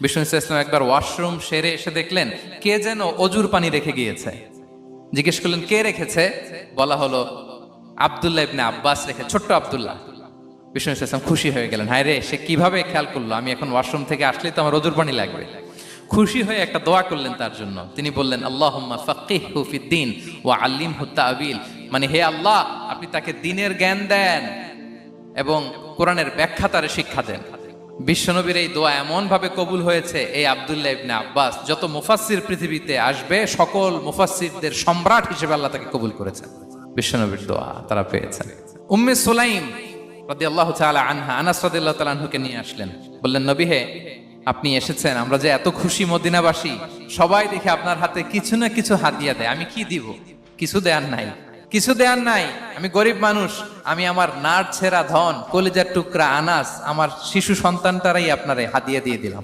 বিষ্ণু ইসলাম একবার ওয়াশরুম সেরে এসে দেখলেন কে যেন অজুর পানি রেখে গিয়েছে। জিজ্ঞেস করলেন কে রেখেছে, বলা হলো আব্দুল্লাহ ইবনে আব্বাস রেখে, ছোট্ট আব্দুল্লাহ। বিষ্ণু ইসলাম খুশি হয়ে গেলেন, হায় রে, সে কিভাবে খেয়াল করলো, আমি এখন ওয়াশরুম থেকে আসলেই তো আমার অজুর পানি লাগবে। খুশি হয়ে একটা দোয়া করলেন তার জন্য। তিনি বললেন আল্লাহুম্মা ফাক্কিহহু ফিদ্দীন ওয়া আল্লিমহু তা'বীল, মানে হে আল্লাহ, আপনি তাকে দ্বীনের জ্ঞান দেন এবং কোরআনের ব্যাখ্যা তারে শিক্ষা দেন। বিশ্বনবীর এই দোয়া এমন ভাবে কবুল হয়েছে, এই আব্দুল্লাহ ইবনে আব্বাস যত মুফাসসির পৃথিবীতে আসবে সকল মুফাসসিরদের সম্রাট হিসেবে আল্লাহ তাকে কবুল করেছেন। বিশ্বনবীর দোয়া তারা পেয়েছেন। উম্মে সুলাইম রাদিয়াল্লাহু তাআলা আনহা আনাস রাদিয়াল্লাহু তাআলা আনহুকে নিয়ে আসলেন, বললেন নবী হে, আপনি এসেছেন, আমরা যে এত খুশি মদিনাবাসী, সবাই দেখে আপনার হাতে কিছু না কিছু হাদিয়া দেয়, আমি কি দিব? কিছু দেয়ার নাই, কিছু দেয়ার নাই, আমি গরিব মানুষ, আমি আমার নাড় ছেঁড়া ধন, কলিজার টুকরা আনাস, আমার শিশু সন্তানটারাই আপনারে হাদিয়া দিয়ে দিলাম।